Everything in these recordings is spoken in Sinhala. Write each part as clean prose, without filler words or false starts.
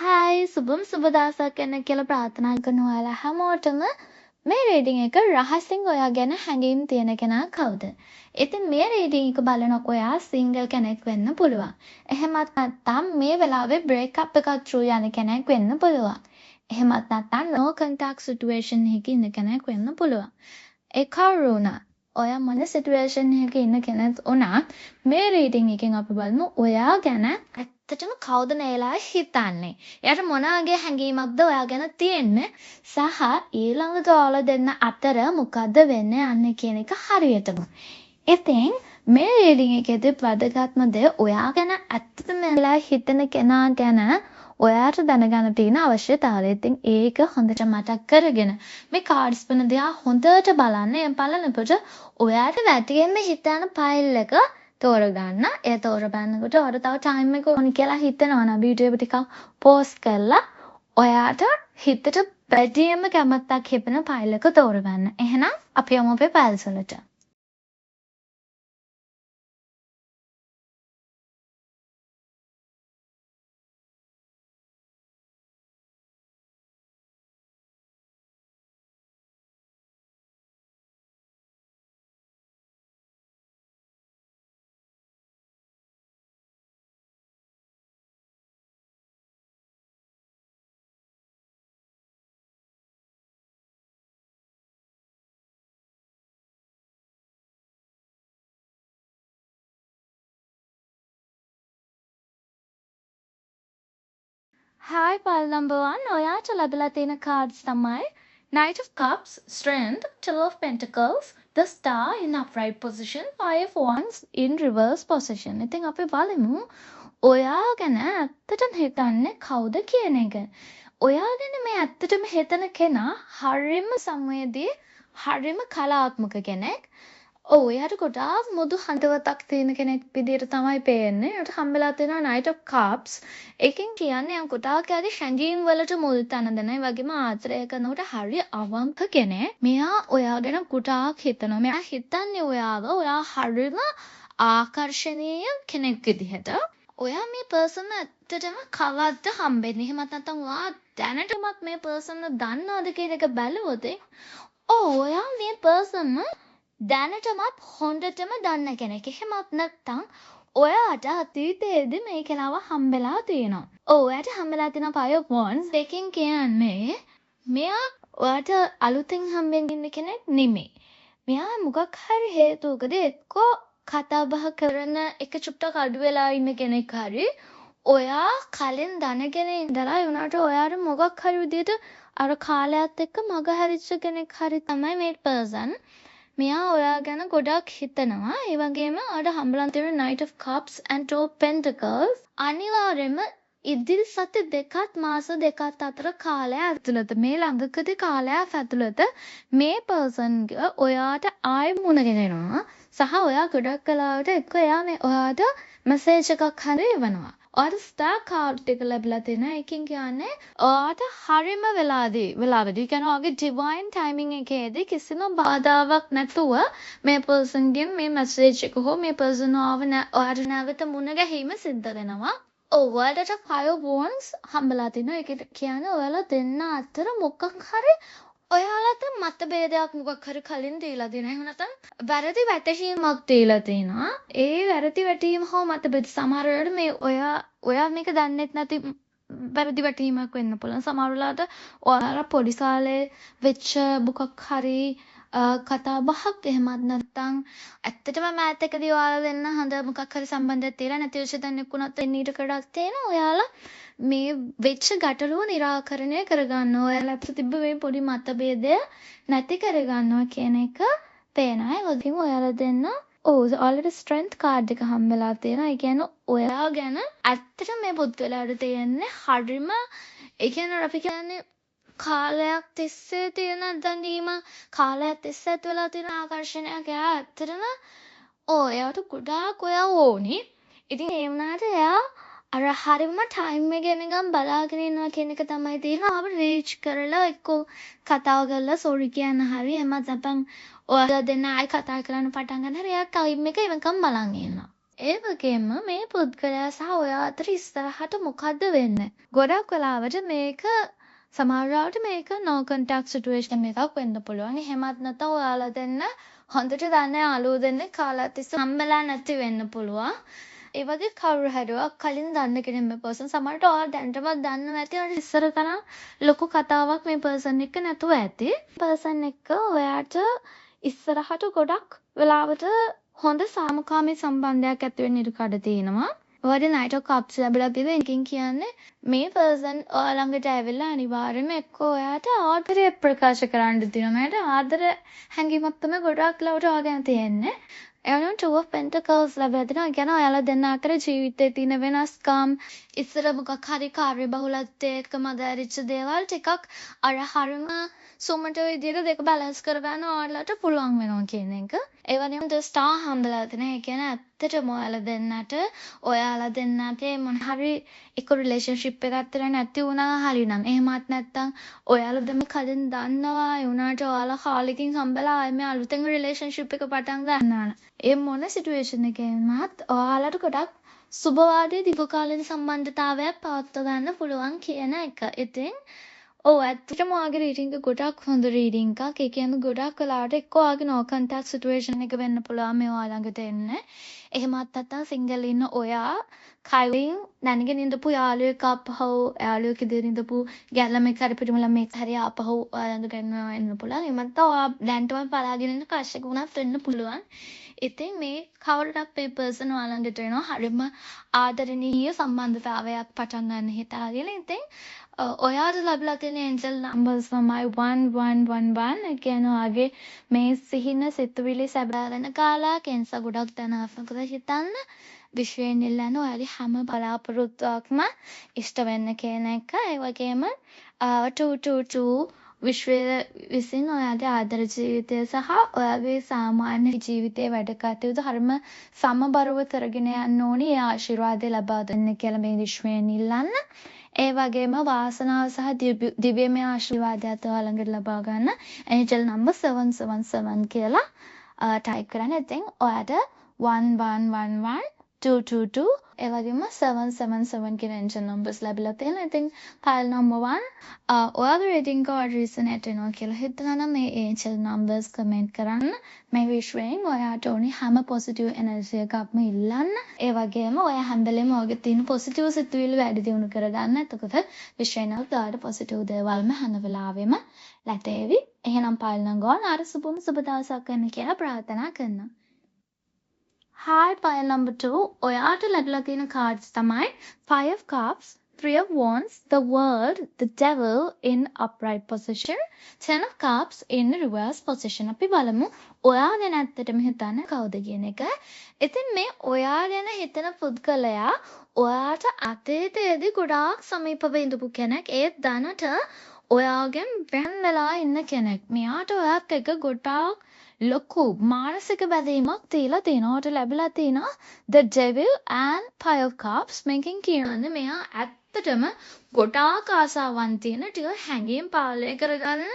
හායි සුබම් සුබ දවසක් වෙන්න කියලා ප්‍රාර්ථනා කරන ඔයාලා හැමෝටම මේ රීඩින් එක රහසින් ඔයා ගැන හැඟීම් තියෙන කෙනා කවුද? ඉතින් මේ රීඩින් එක බලනකොට ඔයා සිංගල් කෙනෙක් වෙන්න පුළුවන්. එහෙමත් නැත්නම් මේ වෙලාවේ බ්‍රේක් අප් එකක් through යන කෙනෙක් වෙන්න පුළුවන්. එහෙමත් නැත්නම් no contact situation එකක ඉන්න කෙනෙක් වෙන්න පුළුවන්. ඒ කවුරුණා ඔයා මොන සිටුේෂන් එකක ඉන්න කෙනෙක් වුණත් මේ රීඩින් එකෙන් අපි බලමු ඔයා ගැන ඇත්තටම කවුද නේලා හිතන්නේ. එයාට මොන වගේ හැඟීමක්ද ඔයා ගැන තියෙන්නේ සහ ඊළඟට ඔයාලා දෙන්න අතර මොකද්ද වෙන්නේ යන්නේ කියන එක හරියටම. ඉතින් මේ රීඩින් එකේදී වැදගත්ම දේ ඔයා ගැන ඇත්තටම නේලා හිතන කෙනා ගැන ඔයාට දැනගන්න තියෙන අවශ්‍යතාවය. ඉතින් ඒක හොඳට මතක් කරගෙන මේ කාඩ්ස් වෙන දිහා හොඳට බලන්න. එම් බලනකොට ඔයාට වැටෙන්න හිතන ෆයිල් එක තෝරගන්න. ඒ තෝරගන්නකොට ඔයාට තව ටයිම් එක ඕනි කියලා හිතනවා නම් වීඩියෝ එක ටිකක් පෝස් කරලා ඔයාට හිතට වැඩියෙන්ම කැමැත්තක් හිතෙන ෆයිල් එක තෝරගන්න. එහෙනම් අපි යමු අපේ ෆයිල්ස් වලට. Hi file number 1 ඔයාට ලැබිලා තියෙන cards තමයි Knight of Cups, Strength, Two of Pentacles, the Star in upright position, Five of Wands in reverse position. ඉතින් අපි බලමු ඔයා ගැන ඇත්තටම හිතන්නේ කවුද කියන එක. ඔයා ගැන මේ ඇත්තටම හිතන කෙනා හරිම සංවේදී, හරිම කලාත්මක කෙනෙක්. එයාට ගොඩාක් මුදු හදවතක් තියෙන කෙනෙක් විදිහට තමයි පේන්නේ. ඒකට හම්බෙලා තියෙනවා Knight of Cups. ඒකෙන් කියන්නේ යා ගොඩාක් යාගේ හැඟීම් වලට මුල් තැන දෙන. ඒ වගේම ආශ්‍රය කරනකොට හරිය අවංක කෙනෙක්. මෙයා ඔයා ගැන ගොඩාක් හිතනවා. මෙයා හිතන්නේ ඔයාව ඔයා හරිම ආකර්ෂණීය කෙනෙක් විදිහට. ඔයා මේ පර්සන් ඇත්තටම කවද්ද හම්බෙන්නේ? එහෙමත් නැත්නම් ඔයා දැනටමත් මේ පර්සන්ව දන්නවද කියන එක බැලුවොත් ඔයා මේ පර්සන්ව දැනටමත් හොඳටම දන්න කෙනෙක්. එහෙමත් නැත්නම් ඔයාට අතීතයේදී මේ කෙනාව හම්බෙලා තියෙනවා. ඔයාට හම්බෙලා තියෙන Five of Wands දෙකෙන් කියන්නේ මෙයා ඔයාට අලුතෙන් හම්බෙන්න ඉන්න කෙනෙක් නෙමෙයි. මෙයා මොකක් හරි හේතුවකදී එක්කෝ කතා බහ කරන එක චුට්ටක් අඩු වෙලා ඉන්න කෙනෙක් හරි ඔයා කලින් දැනගෙන ඉඳලා ඒ වුණාට ඔයාට මොකක් හරි විදිහට අර කාලයත් එක්ක මග හැරිච්ච කෙනෙක් හරි තමයි මේ පර්සන්. මෙයා ඔයා ගැන ගොඩක් හිතනවා. ඒ වගේම ඔයාට හම්බලා තියෙන Knight of Cups and Two of Pentacles අනිවාර්යයෙන්ම ඉදිරි සති දෙකත් මාස දෙකත් අතර කාලය ඇතුළත මේ ළඟකදී කාලයක් ඇතුළත මේ පර්සන් ඔයාට ආයෙ මුණ ගැහෙනවා. සහ ඔයා ගොඩක් කලාවට එක්ක එයා මේ ඔයාට මැසේජ් එකක් හරි එවනවා. ඔයාට ස්ටාර් කාඩ් එක ලැබිලා තියෙනවා. ඒකෙන් කියන්නේ ඔයාට හරිම වෙලාවදී කියන්නේ ඔයාගේ ඩිවයින් ටයිමින් එකේදී කිසිම බාධාවක් නැතුව මේ පර්සන්ගෙන් මේ මැසේජ් එක හෝ මේ පර්සන් ඔයාට නැවත මුණ ගැහිම සිද්ධ වෙනවා. ඔයාලට Five of Wands හම්බලා තිනවා. ඒක කියන්නේ ඔයාලා දෙන්න අතර මොකක් හරි ඔයාලට මතභේදයක් මොකක් හරි කලින් දීලා දෙනවා. එහෙම නැත්නම් වැරදි වැටහීමක් දීලා තිනවා. ඒ වැරදි වැටහීම හෝ මතභේද සමහර වෙලාවට මේ ඔයා මේක දන්නෙත් නැති වැරදි වැටහීමක් වෙන්න පුළුවන්. සමහර වෙලාවට ඔයාලා පොඩි කාලේ වෙච්ච මොකක් හරි කතා බහක් එහෙමත් නැත්නම් ඇත්තටම මෑත් එකදී ඔයාලා දෙන්න හොඳ මොකක් හරි සම්බන්ධයක් තියලා නැති වෙච්ච දෙන්නෙක් වුණත් එන්නීට කඩක් තියෙනවා. ඔයාලා මේ වෙච්ච ගැටලුව निराකරණය කරගන්නවා. ඔයාලට තිබ්බ මේ පොඩි මතභේදය නැති කරගන්නවා කියන එක පේනවා. ඒ වගේම ඔයාලා දෙන්න ඔයාලට ස්ට්‍රෙන්ත් කාඩ් එක හම්බෙලා තියෙනවා. ඒ කියන්නේ ඔයා ගැන ඇත්තටම මේ පුද්ගලයාට තියෙන්නේ හරිම ඒ කියන්නේ අපි කියන්නේ කාලයක් තිස්සේ තියෙන දැනීම කාලයක් තිස්සේ ඇති වෙලා තියෙන ආකර්ෂණයක් එයා ඇත්තටම එයාට ගොඩාක් ඔයා ඕනි. ඉතින් ඒ වුණාට එයා අර හරියම ටයිම් එක ගෙනගම් බලාගෙන ඉන්නවා කියන එක තමයි තියෙනවා. අපිට රීච් කරලා එක්කෝ කතාව කරලා සෝරි කියන්න හරි එමත් නැත්නම් ඔයාලා දෙන්න ආයි කතා කරන්න පටන් ගන්න හරි එයා ටයිම් එක එනකම් බලන් ඉන්නවා. ඒ වගේම මේ පුද්ගලයා සහ ඔයා අතර ඉස්සරහට මොකද්ද වෙන්නේ? ගොඩක් වෙලාවට මේක සමහරවිට මේක no contact situation එකක් වෙන්න පුළුවන්. එහෙමත් නැත්නම් ඔයාලා දෙන්න හොඳට දන්න යාළුවෝ දෙන්නෙක් කාලයක් තිස්සේ හම්බෙලා නැති වෙන්න පුළුවන්. ඒ වගේ කවුරු හරි ඔයා කලින් දන්න කෙනෙක් මේ පර්සන් සමහරට ඔයා දැනටමත් දන්නවා ඇති. ඔයාට ඉස්සර තරම් ලොකු කතාවක් මේ පර්සන් එක්ක නැතුව ඇති. පර්සන් එක්ක ඔයාට ඉස්සරහට ගොඩක් වෙලාවට හොඳ සාමකාමී සම්බන්ධයක් ඇති වෙන්න ඉඩ කඩ තියෙනවා. ඔයාට Knight of Cups ලැබිලා තියෙන එකකින් කියන්නේ මේ පර්සන් ඔයා ළඟට ඇවිල්ලා අනිවාර්යයෙන්ම එක්ක ඔයාට ආදරය ප්‍රකාශ කරන්න තියෙනවා. මට ආදර හැඟීමක් තමයි ගොඩක් ලාවට ඔයා ගැන තියෙන්නේ. එවනම් Two of Pentacles ලැබිලා තිනවා. ඒ කියන්නේ ඔයාලා දෙන්න අතර ජීවිතේ තියෙන වෙනස්කම් ඉස්සර මොකක් හරි කාර්යබහුලත්වයේ එක්කම අදාරිච්ච දේවල් ටිකක් අර හරිම සුමට විදියට දෙක බැලන්ස් කරගන්න ඔයාලට පුළුවන් වෙනවා කියන එක. ඒ වගේම The Star හම්බලා තිනවා. ඒ කියන්නේ ඇත්තටම ඔයාලා දෙන්නට මොන හරි එක රිලේෂන්ෂිප් එකක් අතර නැති වුණා හරිනම් එහෙමත් නැත්නම් ඔයාලා දෙම කලින් දන්නවා ඒ වුණාට ඔයාලා කාලෙකින් හම්බලා ආයෙ මේ අලුතෙන් රිලේෂන්ෂිප් එක පටන් ගන්නවා. ඒ මොන සිටුේෂන් එකෙන්වත් ඔයාලට ගොඩක් සුබවාදී දීර්ඝකාලීන සම්බන්ධතාවයක් පවත්වා ගන්න පුළුවන් කියන එක. ඉතින් ඇත්තටම ඔයාගේ රීඩින්ග් එක ගොඩක් හොඳ රීඩින්ග් එකක්. ඒ කියන්නේ ගොඩක් වෙලාවට එක්ක ඔයාගේ no contact situation එක වෙන්න පුළුවන් මේ ඔයා ළඟට එන්න. එහෙමත් නැත්නම් සිංගල් ඉන්න ඔයා කලින් දැනගෙන ඉඳපු යාළුවෙක් ආපහු යාළුවෙක් ඉදිරියේ ඉඳපු ගැල්ලමෙක් හරි පිටිම ළමෙක් හරි ආපහු ළඟ ගන්නවා එන්න පුළුවන්. එහෙමත් නැත්නම් ඔයා දැන්ටම බලාගෙන ඉන්න කශ්‍යක වුණත් වෙන්න පුළුවන්. ඉතින් මේ කවුරුටත් මේ පර්සන් ඔයා ළඟට එනවා හරිම ආදරණීය සම්බන්ධතාවයක් පටන් ගන්න හිතාගෙන. ඉතින් ඔයාට ලැබිලා තියෙන ඒන්ජල් නම්බර්ස් තමයි 1111. ඒ කියන්නේ ඔයාගේ මේ සිහින සිතුවිලි සැබෑවෙන කාලයක් ඒ නිසා ගොඩක් ධනාත්මකව හිතන්න. විශ්වයෙන් ඉල්ලන ඔයාගේ හැම බලාපොරොත්තුවක්ම ඉෂ්ට වෙන්න කියන එක. ඒ වගේම 222 විශ්වය විසින් ඔයාගේ ආදර ජීවිතය සහ ඔයාගේ සාමාන්‍ය ජීවිතයේ වැඩ කටයුතු හරිම සමබරව කරගෙන යන්න ඕනි. ඒ ආශිර්වාදය ලබා දෙන්න කියලා මේ විශ්වයෙන් ඉල්ලන්න. ඒ වගේම වාසනාව සහ දිව්‍යමය ආශිර්වාදයත් ඔයා ළඟට ලබා ගන්න ඒන්ජල් නම්බර් 777 කියලා ටයිප් කරන්න. ඉතින් ඔයාට 1111 222 ඒ වගේම 777 කියන එන්ජල් නම්බර්ස් ලැබිලා තියෙනවා. ඉතින් ෆයිල් නම්බර් 1 ඔයාගේ රේටින්ග් එක රීසනේට් වෙනවා කියලා හිතනවා නම් මේ එන්ජල් නම්බර්ස් කමෙන්ට් කරන්න. මේ විශ්වයෙන් ඔයාට ඕනි හැම පොසිටිව් එනර්ජි එකක්ම ඉල්ලන්න. ඒ වගේම ඔයා හැම වෙලේම ඔයගේ තියෙන පොසිටිව් සිතුවිලි වැඩි දියුණු කරගන්න. එතකොට විශ්වයෙන් ඔයාට පොසිටිව් දේවල්ම හැම වෙලාවෙම ලැබේවි. එහෙනම් ෆයිල් නම්බර් 1 අර සුබම සුබ දවසක් වෙන්න කියලා ප්‍රාර්ථනා කරනවා. Hi, pile number 2. ඔයාට ලැබිලා තියෙන cards තමයි 5 of cups, 3 of wands, the world, the devil in upright position, 10 of cups in reverse position. අපි බලමු ඔයා ගැන ඇත්තටම හිතන්නේ කවුද කියන එක. ඉතින් මේ ඔයා ගැන හිතන පුද්ගලයා ඔයාට අතීතයේදී ගොඩාක් සමීපව ඉඳපු කෙනෙක්. ඒත් දැනට ඔයාගෙන් වෙන් වෙලා ඉන්න කෙනෙක්. මෙයාට ඔයාත් එක්ක ගොඩාක් ලොකු මානසික බැඳීමක් තියලා තියෙනවා. ඔයාට ලැබිලා තියෙනවා the devil and 5 of cups. මේකෙන් කියන්නේ මෙයා ඇත්තටම ගොඩාක් ආසාවන් තියෙන ටික හැඟීම් පාලනය කරගන්න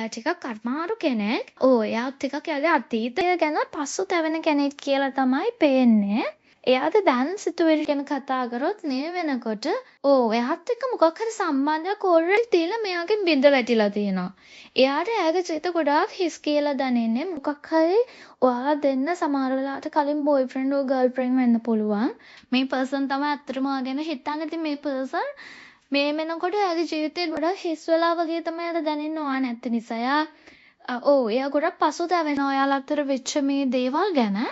ටිකක් අමාරු කෙනෙක්. එයා ටිකක් යාගේ අතීතය ගැන පසුතැවෙන කෙනෙක් කියලා තමයි පේන්නේ. එයාට දැන් සිතුවිලි ගැන කතා කරොත් මේ වෙනකොට එයාත් එක්ක මොකක් හරි සම්බන්ධයක් already තියලා මෙයාගෙන් බිඳ වැටිලා තියෙනවා. එයාට එයාගේ ජීවිත ගොඩාක් හිස් කියලා දැනෙන්නේ මොකක් හරි ඔයාලා දෙන්න සමහර වෙලාවට කලින් boyfriend or girlfriend වෙන්න පුළුවන්. මේ person තමයි අත්‍තරම ගැන හිතන්නේ. ඉතින් මේ person මේ වෙනකොට එයාගේ ජීවිතේ ගොඩාක් හිස් වෙලා වගේ තමයි එයාට දැනෙන්නේ. ඔයා නැති නිසා. එයා ගොඩක් පසුතැවෙනවා ඔයාලා අතර වෙච්ච මේ දේවල් ගැන.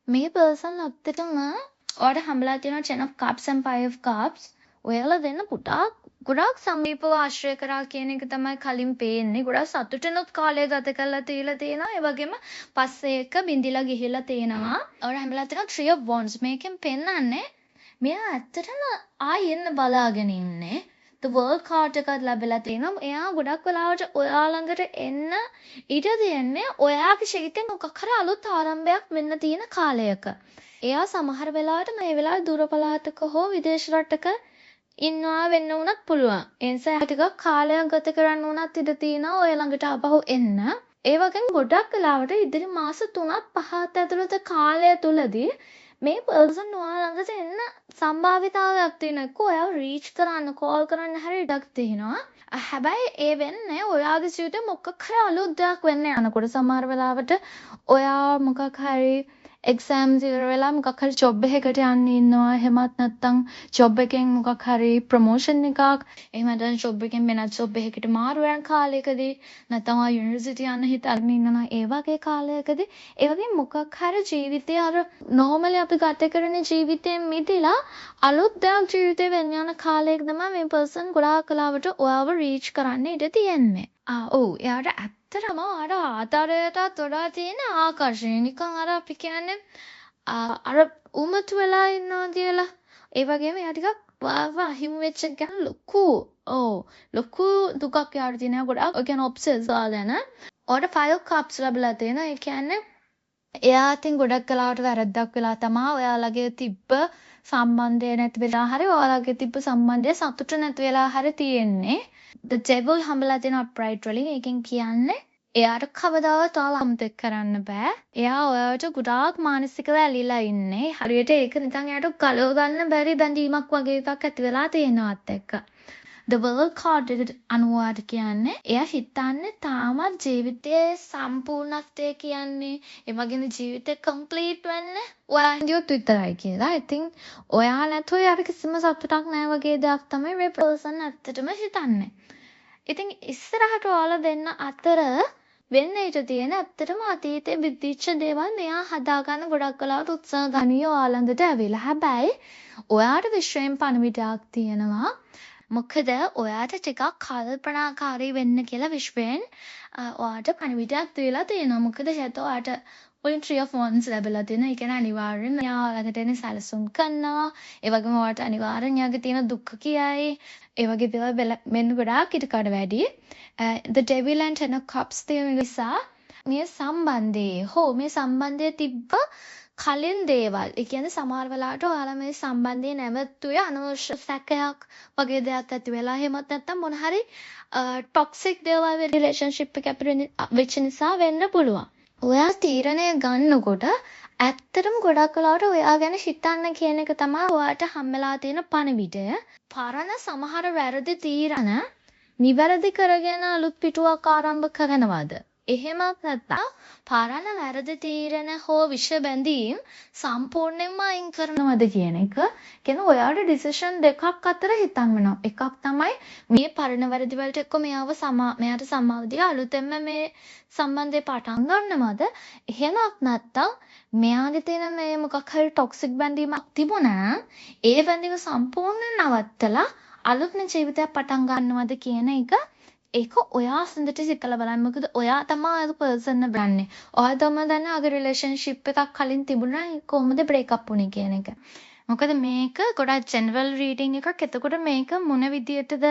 මේ පර්සන් ඇත්තටම ඔයාට හම්බලා තියෙන 10 of cups and 5 of cups ඔයාලා දෙන්න ගොඩාක් සමීපව ආශ්‍රය කරා කියන එක තමයි කලින් පේන්නේ. ගොඩාක් සතුටිනුත් කාලය ගත කරලා තියලා තියෙනවා. ඒ වගේම පස්සේ එක බින්දිලා ගිහිලා තියෙනවා. ඔයාලා හම්බලා තියෙන 3 of wands. මේකෙන් පෙන්නන්නේ මෙයා ඇත්තටම ආයෙ එන්න බලාගෙන ඉන්නේ. the world card එකක් ලැබිලා තියෙනවා. එයා ගොඩක් වෙලාවට ඔයා ළඟට එන්න ඊට දෙන්නේ ඔයාගේ ජීවිතේ මොකක් හරි අලුත් ආරම්භයක් වෙන්න තියෙන කාලයක. එයා සමහර වෙලාවට මේ වෙලාවේ දුර පළාතක හෝ විදේශ රටක ඉන්නවා වෙන්න උනත් පුළුවන්. ඒ නිසා ටිකක් කාලයක් ගත කරන්න උනත් ඉඩ තියෙනවා ඔය ළඟට ආපහු එන්න. ඒ වගේම ගොඩක් වෙලාවට ඉදිරි මාස 3-5 ඇතුළත කාලය තුලදී මේ පර්සන් ඔයා ළඟට එන්න සම්භාවිතාවයක් තියෙනවා. ඔයාව රීච් කරන්න කෝල් කරන්න හරි ඉඩක් තියෙනවා. හැබැයි ඒ වෙන්නේ ඔයාගේ ජීවිතේ මොකක් හරි අලුත් දෙයක් වෙන්න යනකොට සමහර වෙලාවට ඔයා මොකක් හරි එක්සෑම්ස් ඉවර වෙලා මොකක් හරි ජොබ් එකකට යන්න ඉන්නවා. එහෙමත් නැත්නම් ජොබ් එකෙන් මොකක් හරි ප්‍රොමෝෂන් එකක්, එහෙම නැත්නම් ජොබ් එකෙන් වෙනත් ජොබ් එකකට මාරු වෙන කාලයකදී, නැත්නම් ආ යුනිවර්සිටි යන්න හිතාගෙන ඉන්නවා ඒ වගේ කාලයකදී, ඒ වගේ මොකක් හරි ජීවිතේ අර නෝමලි අපි ගත කරන ජීවිතයෙන් මිදලා අලුත් දෙයක් ජීවිතේ වෙන්න යන කාලයක තමයි මේ පර්සන් ගොඩාක් කලාවට ඔයාව රීච් කරන්න ඉඩ තියෙන්නේ. ඔව් එයාට ඇත්තටම අර ආදරයටත් වඩා තියෙන ආකර්ෂණය නිකන් අර අපි කියන්නේ අර උමතු වෙලා ඉන්නවා කියලා. ඒ වගේම එයා ටිකක් වාව හිමු වෙච්ච ගමන් ලොකු දුකක් යාට තියෙනවා ගොඩාක්. ඒ කියන්නේ ඔබ්සෙස් ගාගෙන. ඔයාට 5 cups ලැබලා තියෙනවා. ඒ කියන්නේ එයා අතින් ගොඩක් කලාවට වැරද්දක් වෙලා තමයි ඔයාලගේ තිබ්බ සම්බන්ධය නැති වෙලා හරි ඔයාලගේ තිබ්බ සම්බන්ධය සතුට නැති වෙලා හරි තියෙන්නේ. The devil හම්බලා තියෙන upright වලින් ඒකෙන් කියන්නේ එයාට කවදාවත් ඔයාලා අමතක කරන්න බෑ. එයා ඔයාලට ගොඩාක් මානසිකව ඇලිලා ඉන්නේ. හරියට ඒක නිකන් එයාට ගලව ගන්න බැරි බැඳීමක් වගේ එකක් ඇති වෙලා තියෙනවත් එක්ක. The world card අනුවාට කියන්නේ එයා හිතන්නේ තාමත් ජීවිතයේ සම්පූර්ණත්වය කියන්නේ ඒ වගේම ජීවිතේ complete වෙන්නේ ඔයා හිටියොත් විතරයි කියලා. ඉතින් ඔයා නැතුව යාට කිසිම සතුටක් නැහැ වගේ දෙයක් තමයි මේ පර්සන් ඇත්තටම හිතන්නේ. ඉතින් ඉස්සරහට ඔයාලා දෙන්න අතර වෙන්න ඊට තියෙන ඇත්තටම අතීතේ විදිච්ච දේවල් මෙයා හදාගන්න ගොඩක් කලාවට උත්සාහ ගනිය ඔයාලඳට ඇවිල්ලා. හැබැයි ඔයාට විශ්වයෙන් පණිවිඩයක් තියෙනවා. මොකද ඔයාට ටිකක් කල්පනාකාරී වෙන්න කියලා විශ්වයෙන් ඔයාට පණිවිඩයක් දීලා තියෙනවා. මොකද හේතුව ඔයාට ඔය 3 of wands ලැබලා තියෙනවා. ඒ කියන්නේ අනිවාර්යෙන් එයා ළඟට එන සැලසුම් කරනවා. ඒ වගේම ඔයාට අනිවාර්යෙන් එයාගේ තියෙන දුක් කියයි. ඒ වගේ දේවල් මෙන්න ගොඩාක් ඊටකට වැඩි. The devil and 10 of cups තියෙන නිසා මේ සම්බන්ධයේ තිබ්බ කලින් දේවල්. ඒ කියන්නේ සමහර වෙලාවට ඔයාලා මේ සම්බන්ධය නැවතුයේ අනවශ්‍ය සැකයක් වගේ දෙයක් ඇති වෙලා එහෙමත් නැත්නම් මොන හරි ටොක්සික් දේවල් රිලේෂන්ෂිප් එක වෙච්ච නිසා වෙන්න පුළුවන්. ඔයා තීරණය ගන්නකොට ඇත්තටම ගොඩක් වෙලාවට ඔයා ගැන හිතන්න කියන එක තමයි ඔයාට හම්බෙලා තියෙන පණිවිඩය. පරණ සමහර වැරදි තීරණ නිවැරදි කරගෙන අලුත් පිටුවක් ආරම්භ කරනවද? එහෙමත් නැත්නම් පරණ වැරදි තීරණ හෝ විෂ බැඳීම් සම්පූර්ණයෙන්ම අයින් කරනවද කියන එක. කියන්නේ ඔයාට ඩිසිෂන් දෙකක් අතර හිතන්න වෙනවා. එකක් තමයි මේ පරණ වැරදි වලට එක්ක මෙයාට සමාව දීලා අලුතෙන්ම මේ සම්බන්ධය පටන් ගන්නවද? එහෙමත් නැත්නම් මෙයාගේ තියෙන මේ මොකක් හරි ටොක්සික් බැඳීමක් තිබුණා ඒ බැඳීම සම්පූර්ණයෙන් නවත්තලා අලුත් ජීවිතයක් පටන් ගන්නවද කියන එක ඒක ඔයා සඳට සිතලා බලන්න. මොකද ඔයා තමයි අද පර්සන් බලන්නේ. ඔයා තමයි දන්නේ අගේ රිලේෂන්ෂිප් එකක් කලින් තිබුණා කොහොමද බ්‍රේක් අප් වුනේ කියන එක. මොකද මේක ගොඩක් ජෙනරල් රීඩින් එකක්. එතකොට මේක මොන විදියටද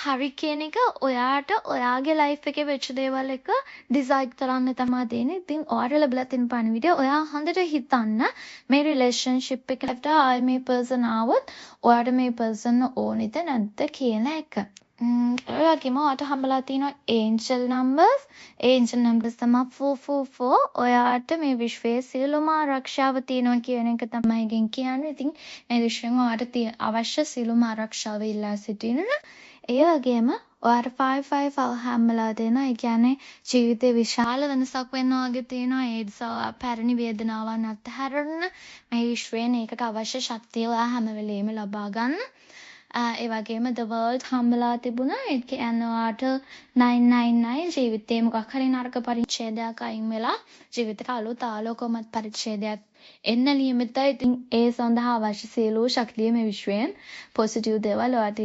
හරි කියන එක ඔයාට ඔයාගේ ලයිෆ් එකේ වෙච්ච දේවල් එක ඩිසයිඩ් කරන්න තමයි තියෙන්නේ. ඉතින් ඔයාට ලැබලා තියෙන පණිවිඩය ඔයා හොඳට හිතන්න මේ රිලේෂන්ෂිප් එකට ආයි මේ පර්සන් ආවොත් ඔයාට මේ පර්සන් ඕනිද නැද්ද කියන එක. ඔයාගේම ඔයාට හම්බලා තියෙනවා ඒන්ජල් නම්බර්ස්. ඒන්ජල් නම්බර්ස් තමයි 444. ඔයාට මේ විශ්වයේ සියලුම ආරක්ෂාව තියෙනවා කියන එක තමයි එකෙන් කියන්නේ. ඉතින් මේ විශ්වයෙන් ඔයාට අවශ්‍ය සියලුම ආරක්ෂාව ඉල්ලා සිටිනවා. ඒ වගේම ඔයාට 555 හම්බලා තියෙනවා. ඒ කියන්නේ ජීවිතේ විශාල වෙනසක් වෙන්න වගේ තියෙනවා. ඒ නිසා පැරණි වේදනාවන් අත්හැරන්න මේ විශ්වයෙන් ඒකට අවශ්‍ය ශක්තිය ඔයා හැම වෙලේම ලබා ගන්න. ඒ වගේම The World හම්බලා තිබුණා. ඒ කියන්නේ ඔයාට 999 ජීවිතේ මොකක් හරි නරක පරිච්ඡේදයක් අයින් වෙලා ජීවිතේට අලුත් ආලෝකමත් පරිච්ඡේදයක් එන්න නියමිතයි. ඉතින් ඒ සඳහා අවශ්‍ය සියලු ශක්තිය මේ විශ්වයෙන් පොසිටිව් දේවල් ඔයාට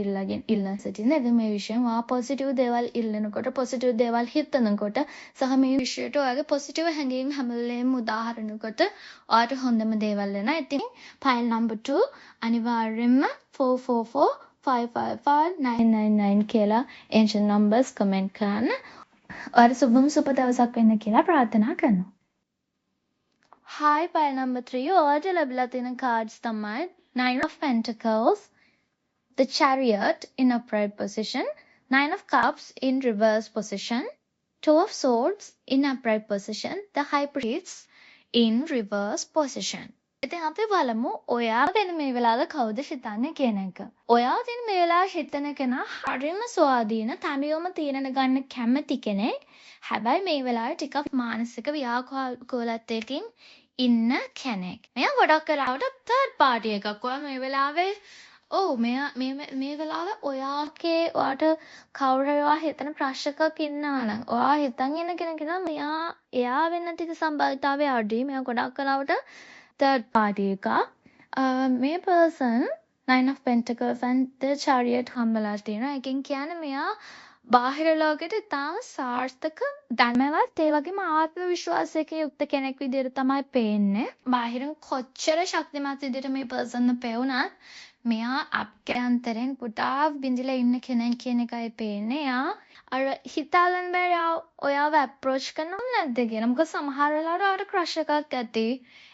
ඉල්ලන් සිටින. ඉතින් මේ විශ්වයෙන් ඔයා පොසිටිව් දේවල් ඉල්ලනකොට පොසිටිව් දේවල් හිතනකොට සහ මේ විශ්වයට ඔයාගේ පොසිටිව් හැඟීම් හැම වෙලේම උදාහරණ කොට ඔයාට හොඳම දේවල් වෙනවා. ඉතින් ෆයිල් නම්බර් 2 අනිවාර්යෙන්ම 444 555 999 කියලා ඒන්ෂල් නම්බර්ස් කමෙන්ට් කරන්න. ඔයාට සුබ දවසක් වෙන්න කියලා ප්‍රාර්ථනා කරනවා. Hi, pile number 3. ඔයාට ලැබිලා තියෙන cards තමයි 9 of Pentacles, the Chariot in upright position, 9 of Cups in reverse position, 2 of Swords in upright position, the High Priest in reverse position. ඉතින් අපි බලමු ඔයා ගැන මේ වෙලාවේ කවුද හිතන්නේ කියන එක. ඔයා ඉතින් මේ වෙලාවේ හිතන කෙනා හරිම ස්වාධීන තනියම තීරණ ගන්න කැමති කෙනෙක්. හැබැයි මේ වෙලාවේ ටිකක් මානසික ව්‍යාකූලත්වයකින් ඉන්න කෙනෙක්. මෙයා ගොඩක් වෙලාවට තර්ඩ් පාර්ටි එකක්. ඔයා මේ වෙලාවේ ඔව් මෙයා මේ වෙලාවේ ඔයාගේ ඔයාට කවුරු හරි ඔයා හිතන ප්‍රශ්නයක් ඉන්නවා නම් ඔයා හිතන් ඉන්න කෙනෙක් නම් එයා වෙන්න තියෙන සම්භාවිතාවය අඩුයි. මෙයා ගොඩක් වෙලාවට third party එක. මේ person Nine of Pentacles and the Chariot හම්බලා තියෙනවා. ඒකෙන් කියන්නේ මෙයා බාහිර ලෝකෙට ඉතාම සාර්ථක දැනුමවත් ඒ වගේම ආත්ම විශ්වාසයකින් යුක්ත කෙනෙක් විදිහට තමයි පේන්නේ. බාහිරින් කොච්චර ශක්තිමත් විදිහට මේ person පෙවුනත් මෙයා අභ්‍යන්තරයෙන් ගොඩාක් බිඳිලා ඉන්න කෙනෙක් කියන එකයි පේන්නේ. එයා අර හිතාලන් බෑ ඔයාව අප්‍රෝච් කරනවද නැද්ද කියලා. මොකද සමහර වෙලාවට ඔයාට ක්‍රෂ් එකක් ඇති.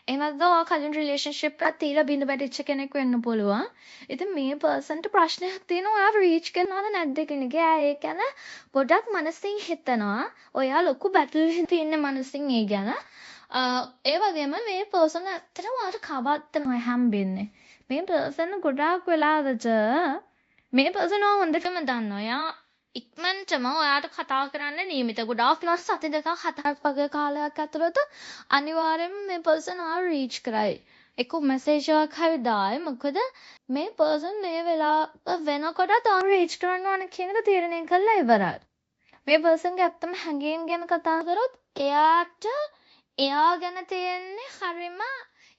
එහෙම නැත්නම් ඔයා කලින් රිලේෂන්ෂිප් එකක් තියලා බිඳ වැටිච්ච කෙනෙක් වෙන්න පුළුවන්. ඉතින් මේ පර්සන්ට ප්‍රශ්නයක් තියෙනවා ඔයා රීච් කරනවද නැද්ද කියන එක. එයා ඒ ගැන ගොඩක් මනසින් හිතනවා. ඔයා ලොකු බැටල් එකක ඉන්න මනසින් ඒ ගැන. ඒ වගේම මේ පර්සන් ඇත්තටම ඔයාට කවද්ද නෝ හම්බෙන්නේ. මේ පර්සන් ගොඩාක් වෙලාවට මේ පර්සන් හොඳටම දන්නවා. එයා ඉක්මනටම ඔයාට කතා කරන්න නියමිත. ගොඩාක් වෙලාවට සති දෙකක් හතරක් වගේ කාලයක් ඇතුළත අනිවාර්යයෙන්ම මේ පර්සන් ආව රීච් කරයි. එක්ක මෙසේජ් එකක් හරි දායි. මොකද මේ පර්සන් මේ වෙලාව වෙනකොට ආව රීච් කරන්න ඕන කියන එක තීරණය කළා ඉවරයි. මේ පර්සන්ගේ ඇත්තම හැඟීම් ගැන කතා කරොත් එයාට එයා ගැන තියෙන්නේ හරිම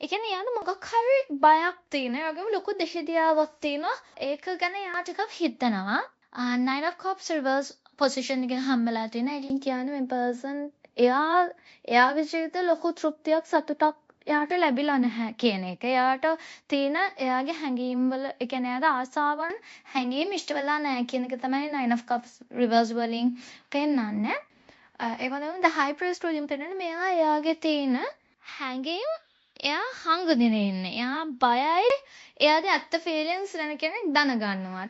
ඒ කියන්නේ එයාට මොකක් හරි බයක් තියෙනවා. ඒ වගේම ලොකු දෙහිදියාවක් තියෙනවා. ඒක ගැන එයා ටිකක් හිතනවා. Nine of Cups reverse position එකෙන් හම්බලා තියෙනවා. ඒකෙන් කියන්නේ මේ person එයාගේ ජීවිතේ ලොකු තෘප්තියක් සතුටක් එයාට ලැබිලා නැහැ කියන එක. එයාට තියෙන එයාගේ හැඟීම් වල ඒ කියන්නේ එයාට ආසාවන් හැඟීම් ඉෂ්ට වෙලා නැහැ කියන එක තමයි Nine of Cups reverse වලින් පෙන්නන්නේ. ඒ වගේම the High Priest වලින් පෙන්නන්නේ මෙයා එයාගේ තියෙන හැඟීම් එයා හංගගෙන ඉන්නේ. එයා බයයි. එයාගේ ඇත්ත ෆීලිංග්ස් ගැන කෙනෙක් දැනගන්නවා.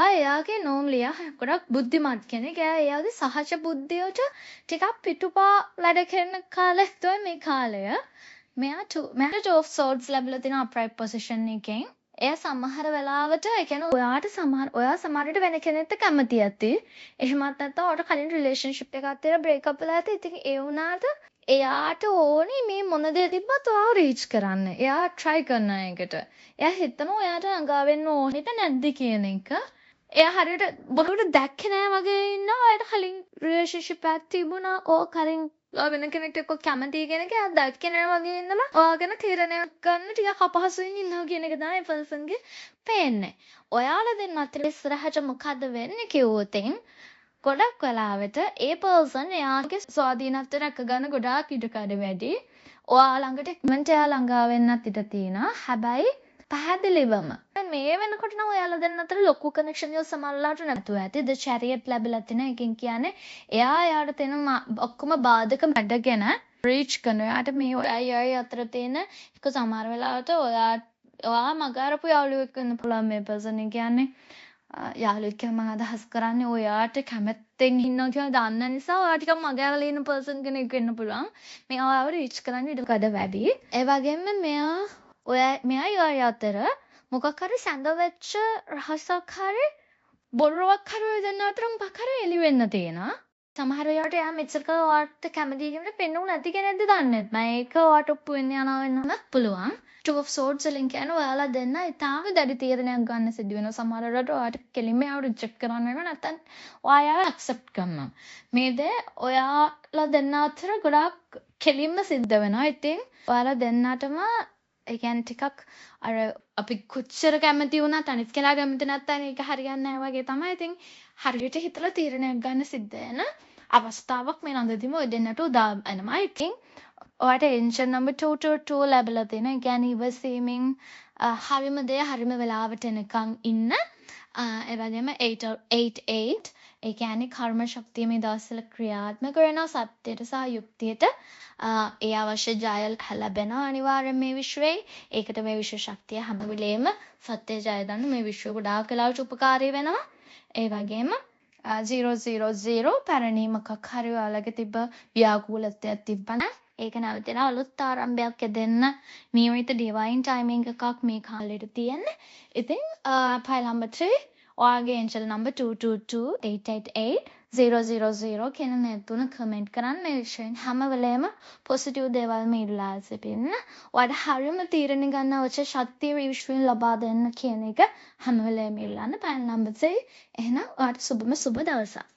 එයාගේ normally ගොඩක් බුද්ධිමත් කෙනෙක්. එයාගේ සහජ බුද්ධියට ටිකක් පිටුපා වැඩ කරන කාලයක් තමයි මේ කාලය. මෙයාට Two of Swords ලැබිලා තියෙන upright position එකෙන්. එයා සමහර වෙලාවට ඒ කියන්නේ ඔයා සමහරට වෙන කෙනෙක්ට කැමති ඇති. එහෙමත් නැත්නම් ඔයාට කලින් රිලේෂන්ෂිප් එකක් තියලා බ්‍රේක් අප් වෙලා ඇති. ඉතින් ඒ වුණාට එයාට ඕනේ මේ මොන දේ තිබ්බත් ඔයාව රීච් කරන්න. එයා try කරන එකට. එයා හිතනවා ඔයාට ළඟා වෙන්න ඕනෙද නැද්ද කියන එක. එයා හරියට බොරුවට දැක්කේ නෑ වගේ ඉන්නවා. ඔයාට කලින් රිලේෂන්ෂිප් එකක් තිබුණා. කලින් වෙන කෙනෙක්ට එක්ක කැමති කෙනෙක් එයා දැක්කේ නෑ වගේ ඉඳලා ඔයාගෙන තීරණයක් ගන්න ටිකක් අපහසුවෙන් ඉන්නවා කියන එක තමයි පර්සන්ගේ පේන්නේ. ඔයාලා දෙන්න අතර ඉස්සරහට මොකද වෙන්නේ කිව්වොත් ගොඩක් වෙලාවට ඒ පර්සන් එයාගේ ස්වාධීනත්වය රැක ගන්න ගොඩාක් ඉඩකඩ වැඩි. ඔයා ළඟට ඉක්මනට එයා ළඟා වෙන්නත් ඉඩ තියෙනවා. හැබැයි පැහැදිලිවම මේ වෙනකොට නම් ඔයාලා දෙන්න අතර ලොකු කනෙක්ෂන් එක සමහරලාට නැතුව ඇති. The Chariot ලැබිලා තියෙන එකෙන් කියන්නේ එයාට තියෙන ඔක්කොම බාධක මැඩගෙන රීච් කරනවා. එයාට මේ ඔයයි අතර තියෙන එක සමහර වෙලාවට ඔයා මග අරපු යාළුවෙක් වෙන්න පුළුවන් මේ පර්සන් කියන්නේ. යාළුවෙක් කියලා මම අදහස් කරන්නේ ඔයාට කැමැත්තෙන් ඉන්නවා කියලා දන්න නිසා ඔයා ටිකක් මගහැරලා ඉන්න පර්සන් කෙනෙක් වෙන්න පුළුවන්. මෙයා ඔයාව රීච් කරන්න ඉඩකඩ වැඩි. ඒ වගේම මෙයා අතර මොකක් හරි සැඟවෙච්ච රහසක් හරි බොරුවක් හරි දෙන්න අතර මොකක් හරි එළි වෙන්න තියෙනවා. සමහර වෙලාවට එයා මෙච්චර ඔයාට කැමති කෙනෙක් පෙන්නුනේ නැති කෙනෙක්ද දන්නේ නැහැ. මේක ඔයාට ඔප්පු වෙන්න යනවා වෙන්නත් පුළුවන්. Two of Swords වලින් කියන්නේ ඔයාලා දෙන්න ඉතාලම දැඩි තීරණයක් ගන්න සිදු වෙනවා. සමහර වෙලාවට ඔයාට කෙලින්ම යාව රිජෙක්ට් කරන්න වෙනවා නැත්නම් ඔයා ඇක්සෙප්ට් කරනවා. මේ දේ ඔයාලා දෙන්න අතර ගොඩාක් කෙලින්ම සිද්ධ වෙනවා. ඉතින් ඔයාලා දෙන්නටම ඒ කියන්නේ ටිකක් අර අපි කොච්චර කැමති වුණත් අනිත් කෙනා කැමති නැත්නම් ඒක හරියන්නේ නැහැ වගේ තමයි. ඉතින් හරියට හිතලා තීරණයක් ගන්න සිද්ධ වෙන අවස්ථාවක් මේ ළඟදීම ඔය දෙන්නට උදා වෙනවා. ඉතින් ඔයාට engine number 222 ලැබිලා තියෙනවා. ඒ කියන්නේ ඉවසීමෙන් හරිම දේ හරිම වෙලාවට එනකන් ඉන්න. ඒ වගේම 888 ඒ කියන්නේ කර්ම ශක්තිය මේ දවස්වල ක්‍රියාත්මක වෙනවා සත්‍යයට සහ යුක්තියට. ඒ අවශ්‍ය ජය ලැබෙනවා අනිවාර්යෙන් මේ විශ්වයේ. ඒකට මේ විශ්ව ශක්තිය හැම වෙලේම සත්‍ය ජය ගන්න මේ විශ්ව ගොඩාක් වෙලාවට උපකාරී වෙනවා. ඒ වගේම 000 පැරණි මොකක් හරි ඔයාලගේ තිබ්බ ව්‍යාකූලත්වයක් තිබ්බනම් ඒක නැවතිලා අලුත් ආරම්භයක් දෙන්න නියමිත ඩිවයින් ටයිමිං එකක් මේ කාලෙට තියෙන්නේ. ඉතින් ෆයිල් නම්බර් 3 ඔයාගේ එන්ජල් නම්බර් 2228888000 කියන නෑ තුන කමෙන්ට් කරන්න. මේ විෂයෙන් හැම වෙලේම පොසිටිව් දේවල්ම ඉල්ලා සිටින්න. ඔයාට හරියම තීරණ ගන්න අවශ්‍ය ශක්තිය මේ විශ්වයෙන් ලබා දෙන්න කියන එක හැම වෙලේම ඉල්ලන්න. File number 3. එහෙනම් ඔයාට සුබම සුබ දවසක්.